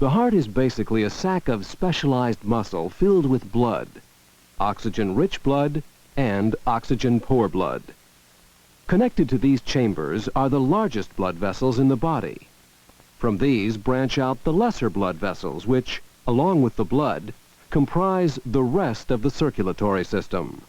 The heart is basically a sack of specialized muscle filled with blood, oxygen-rich blood and oxygen-poor blood. Connected to these chambers are the largest blood vessels in the body. From these branch out the lesser blood vessels, which, along with the blood, comprise the rest of the circulatory system.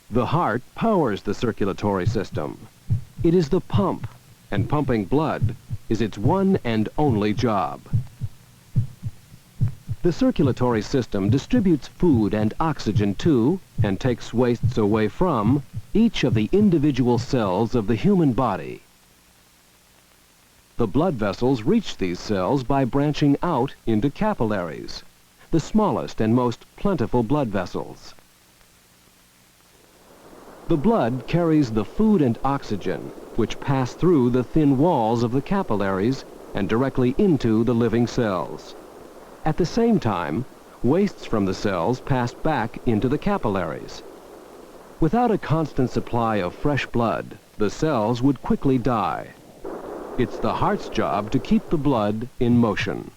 The heart powers the circulatory system. It is the pump, and pumping blood is its one and only job. The circulatory system distributes food and oxygen to, and takes wastes away from, each of the individual cells of the human body. The blood vessels reach these cells by branching out into capillaries, the smallest and most plentiful blood vessels. The blood carries the food and oxygen, which pass through the thin walls of the capillaries and directly into the living cells. At the same time, wastes from the cells pass back into the capillaries. Without a constant supply of fresh blood, the cells would quickly die. It's the heart's job to keep the blood in motion.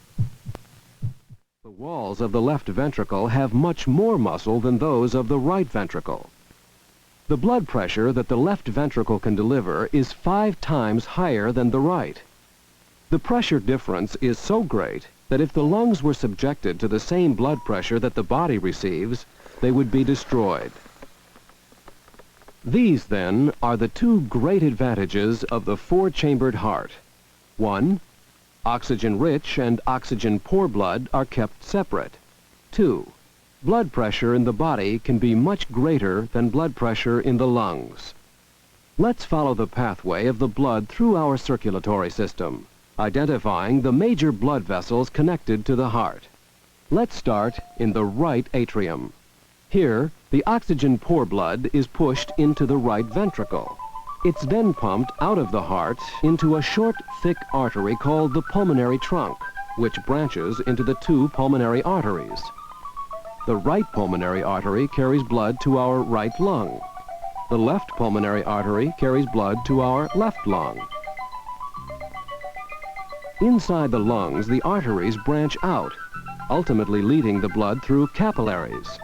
The walls of the left ventricle have much more muscle than those of the right ventricle. The blood pressure that the left ventricle can deliver is 5 times higher than the right. The pressure difference is so great that if the lungs were subjected to the same blood pressure that the body receives, they would be destroyed. These, then, are the 2 great advantages of the 4-chambered heart. 1. Oxygen-rich and oxygen-poor blood are kept separate. 2. Blood pressure in the body can be much greater than blood pressure in the lungs. Let's follow the pathway of the blood through our circulatory system, identifying the major blood vessels connected to the heart. Let's start in the right atrium. Here, the oxygen-poor blood is pushed into the right ventricle. It's then pumped out of the heart into a short, thick artery called the pulmonary trunk, which branches into the 2 pulmonary arteries. The right pulmonary artery carries blood to our right lung. The left pulmonary artery carries blood to our left lung. Inside the lungs, the arteries branch out, ultimately leading the blood through capillaries.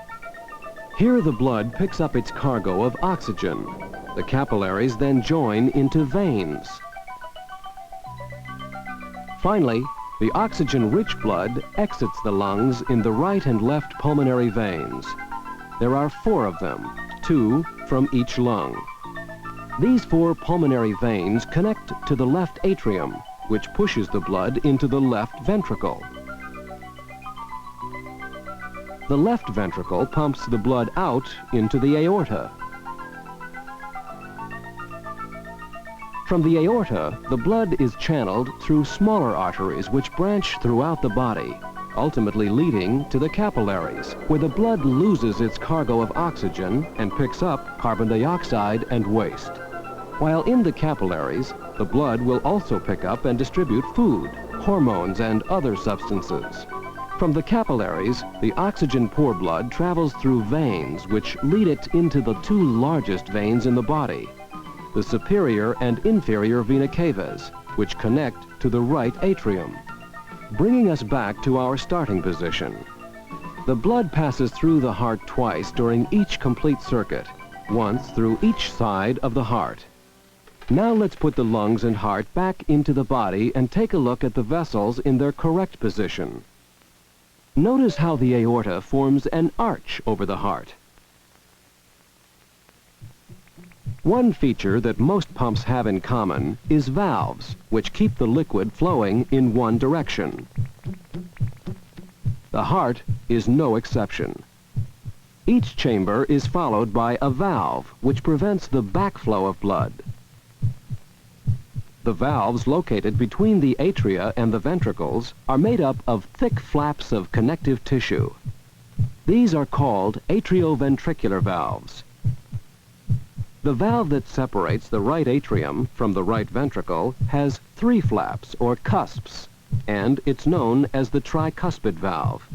Here the blood picks up its cargo of oxygen. The capillaries then join into veins. Finally, the oxygen-rich blood exits the lungs in the right and left pulmonary veins. There are 4 of them, 2 from each lung. These 4 pulmonary veins connect to the left atrium, which pushes the blood into the left ventricle. The left ventricle pumps the blood out into the aorta. From the aorta, the blood is channeled through smaller arteries which branch throughout the body, ultimately leading to the capillaries, where the blood loses its cargo of oxygen and picks up carbon dioxide and waste. While in the capillaries, the blood will also pick up and distribute food, hormones, and other substances. From the capillaries, the oxygen-poor blood travels through veins which lead it into the 2 largest veins in the body, the superior and inferior vena cavas, which connect to the right atrium. Bringing us back to our starting position. The blood passes through the heart twice during each complete circuit, once through each side of the heart. Now let's put the lungs and heart back into the body and take a look at the vessels in their correct position. Notice how the aorta forms an arch over the heart. One feature that most pumps have in common is valves, which keep the liquid flowing in one direction. The heart is no exception. Each chamber is followed by a valve, which prevents the backflow of blood. The valves located between the atria and the ventricles are made up of thick flaps of connective tissue. These are called atrioventricular valves. The valve that separates the right atrium from the right ventricle has 3 flaps or cusps, and it's known as the tricuspid valve.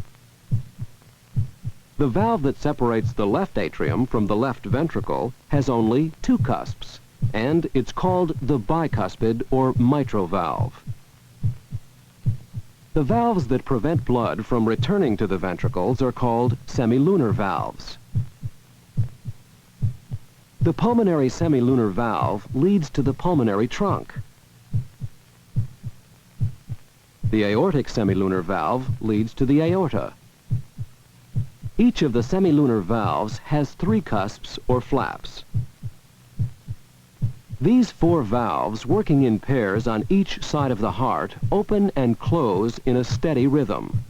The valve that separates the left atrium from the left ventricle has only 2 cusps, and it's called the bicuspid or mitral valve. The valves that prevent blood from returning to the ventricles are called semilunar valves. The pulmonary semilunar valve leads to the pulmonary trunk. The aortic semilunar valve leads to the aorta. Each of the semilunar valves has 3 cusps or flaps. These 4 valves, working in pairs on each side of the heart, open and close in a steady rhythm.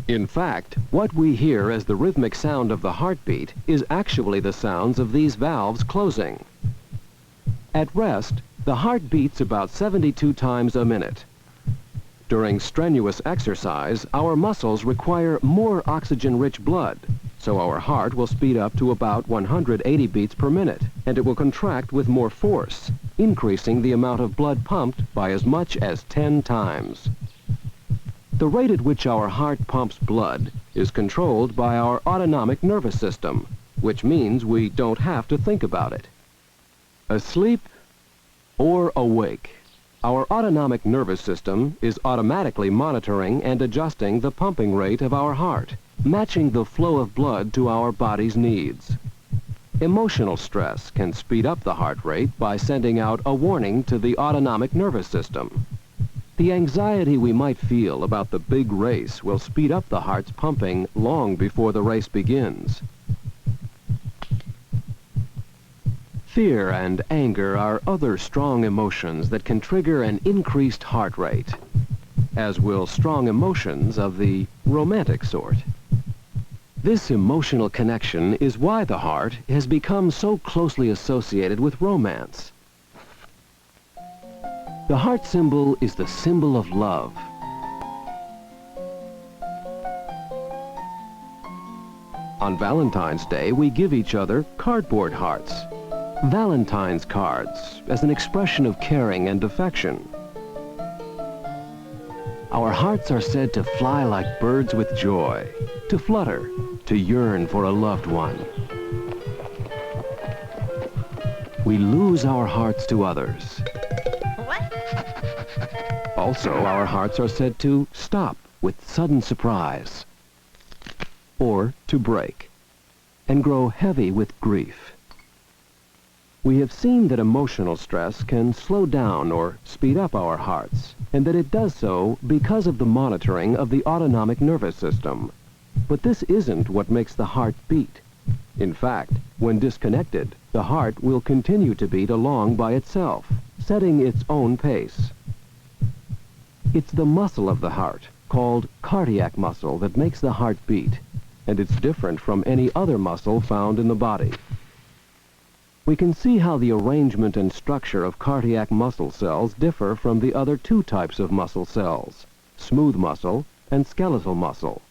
In fact, what we hear as the rhythmic sound of the heartbeat is actually the sounds of these valves closing. At rest, the heart beats about 72 times a minute. During strenuous exercise, our muscles require more oxygen-rich blood, so our heart will speed up to about 180 beats per minute, and it will contract with more force, increasing the amount of blood pumped by as much as 10 times. The rate at which our heart pumps blood is controlled by our autonomic nervous system, which means we don't have to think about it. Asleep or awake, our autonomic nervous system is automatically monitoring and adjusting the pumping rate of our heart, matching the flow of blood to our body's needs. Emotional stress can speed up the heart rate by sending out a warning to the autonomic nervous system. The anxiety we might feel about the big race will speed up the heart's pumping long before the race begins. Fear and anger are other strong emotions that can trigger an increased heart rate, as will strong emotions of the romantic sort. This emotional connection is why the heart has become so closely associated with romance. The heart symbol is the symbol of love. On Valentine's Day, we give each other cardboard hearts. Valentine's cards, as an expression of caring and affection. Our hearts are said to fly like birds with joy, to flutter, to yearn for a loved one. We lose our hearts to others. What? Also, our hearts are said to stop with sudden surprise, or to break, and grow heavy with grief. We have seen that emotional stress can slow down or speed up our hearts, and that it does so because of the monitoring of the autonomic nervous system. But this isn't what makes the heart beat. In fact, when disconnected, the heart will continue to beat along by itself, setting its own pace. It's the muscle of the heart, called cardiac muscle, that makes the heart beat, and it's different from any other muscle found in the body. We can see how the arrangement and structure of cardiac muscle cells differ from the other 2 types of muscle cells, smooth muscle and skeletal muscle.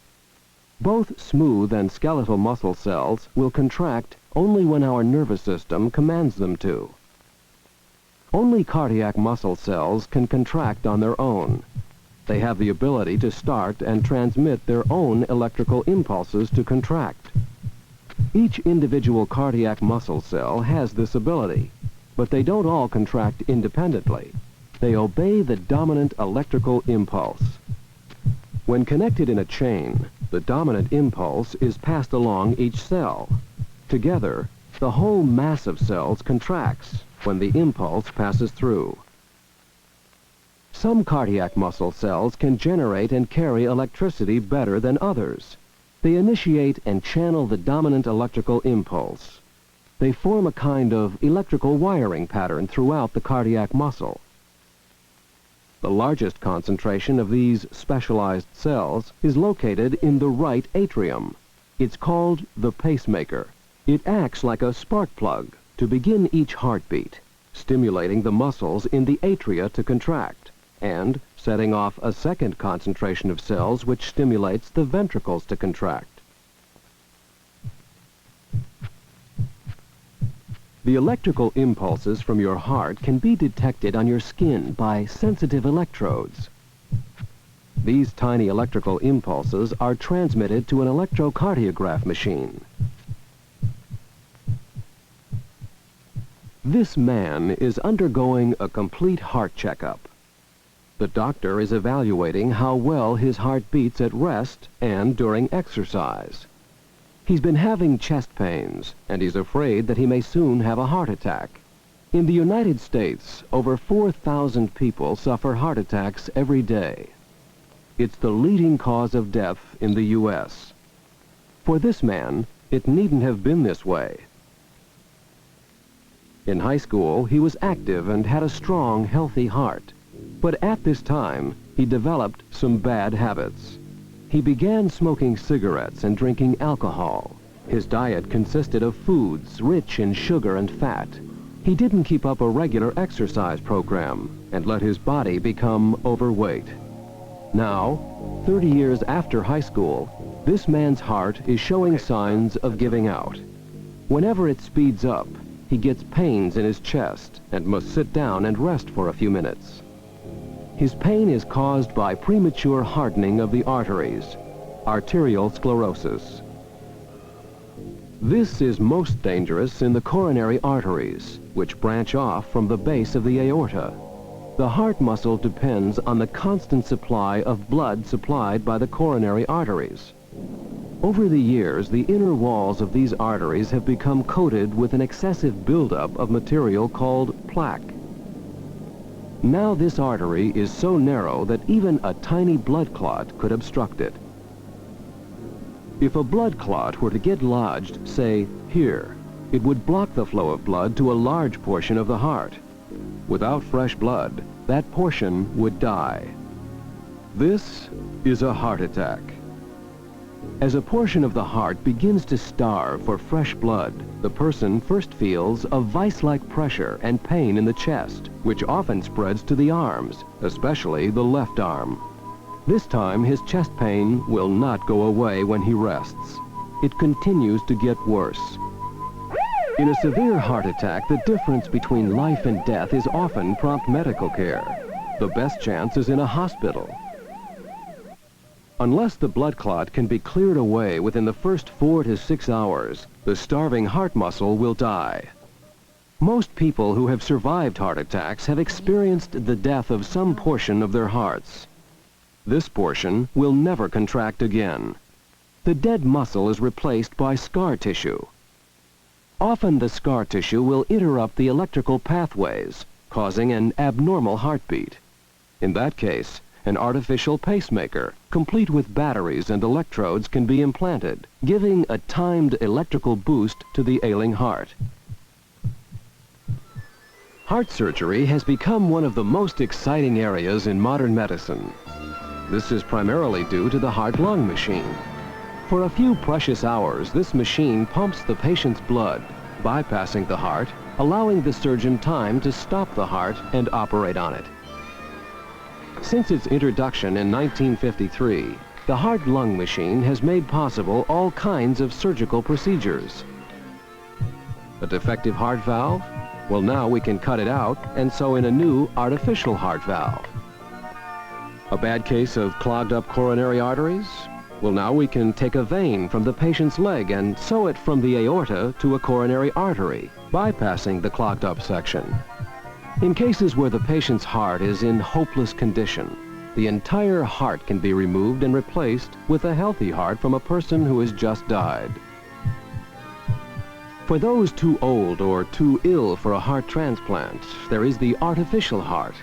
Both smooth and skeletal muscle cells will contract only when our nervous system commands them to. Only cardiac muscle cells can contract on their own. They have the ability to start and transmit their own electrical impulses to contract. Each individual cardiac muscle cell has this ability, but they don't all contract independently. They obey the dominant electrical impulse. When connected in a chain, the dominant impulse is passed along each cell. Together, the whole mass of cells contracts when the impulse passes through. Some cardiac muscle cells can generate and carry electricity better than others. They initiate and channel the dominant electrical impulse. They form a kind of electrical wiring pattern throughout the cardiac muscle. The largest concentration of these specialized cells is located in the right atrium. It's called the pacemaker. It acts like a spark plug to begin each heartbeat, stimulating the muscles in the atria to contract, and setting off a second concentration of cells which stimulates the ventricles to contract. The electrical impulses from your heart can be detected on your skin by sensitive electrodes. These tiny electrical impulses are transmitted to an electrocardiograph machine. This man is undergoing a complete heart checkup. The doctor is evaluating how well his heart beats at rest and during exercise. He's been having chest pains, and he's afraid that he may soon have a heart attack. In the United States, over 4,000 people suffer heart attacks every day. It's the leading cause of death in the U.S. For this man, it needn't have been this way. In high school, he was active and had a strong, healthy heart. But at this time, he developed some bad habits. He began smoking cigarettes and drinking alcohol. His diet consisted of foods rich in sugar and fat. He didn't keep up a regular exercise program and let his body become overweight. Now, 30 years after high school, this man's heart is showing signs of giving out. Whenever it speeds up, he gets pains in his chest and must sit down and rest for a few minutes. His pain is caused by premature hardening of the arteries, arterial sclerosis. This is most dangerous in the coronary arteries, which branch off from the base of the aorta. The heart muscle depends on the constant supply of blood supplied by the coronary arteries. Over the years, the inner walls of these arteries have become coated with an excessive buildup of material called plaque. Now this artery is so narrow that even a tiny blood clot could obstruct it. If a blood clot were to get lodged, say, here, it would block the flow of blood to a large portion of the heart. Without fresh blood, that portion would die. This is a heart attack. As a portion of the heart begins to starve for fresh blood, the person first feels a vice-like pressure and pain in the chest, which often spreads to the arms, especially the left arm. This time, his chest pain will not go away when he rests. It continues to get worse. In a severe heart attack, the difference between life and death is often prompt medical care. The best chance is in a hospital. Unless the blood clot can be cleared away within the first 4 to 6 hours, the starving heart muscle will die. Most people who have survived heart attacks have experienced the death of some portion of their hearts. This portion will never contract again. The dead muscle is replaced by scar tissue. Often the scar tissue will interrupt the electrical pathways, causing an abnormal heartbeat. In that case, an artificial pacemaker, complete with batteries and electrodes, can be implanted, giving a timed electrical boost to the ailing heart. Heart surgery has become one of the most exciting areas in modern medicine. This is primarily due to the heart-lung machine. For a few precious hours, this machine pumps the patient's blood, bypassing the heart, allowing the surgeon time to stop the heart and operate on it. Since its introduction in 1953, the heart-lung machine has made possible all kinds of surgical procedures. A defective heart valve? Well, now we can cut it out and sew in a new artificial heart valve. A bad case of clogged up coronary arteries? Well, now we can take a vein from the patient's leg and sew it from the aorta to a coronary artery, bypassing the clogged up section. In cases where the patient's heart is in hopeless condition, the entire heart can be removed and replaced with a healthy heart from a person who has just died. For those too old or too ill for a heart transplant, there is the artificial heart.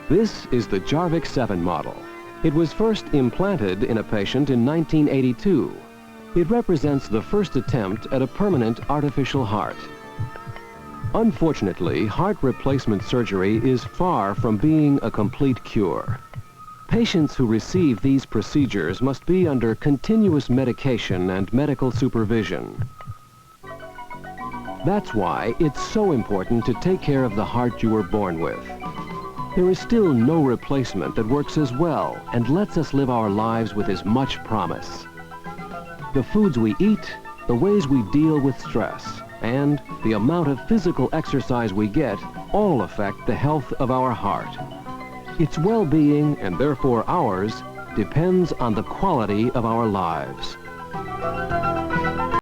This is the Jarvik 7 model. It was first implanted in a patient in 1982. It represents the first attempt at a permanent artificial heart. Unfortunately, heart replacement surgery is far from being a complete cure. Patients who receive these procedures must be under continuous medication and medical supervision. That's why it's so important to take care of the heart you were born with. There is still no replacement that works as well and lets us live our lives with as much promise. The foods we eat, the ways we deal with stress, and the amount of physical exercise we get all affect the health of our heart. Its well-being, and therefore ours, depends on the quality of our lives.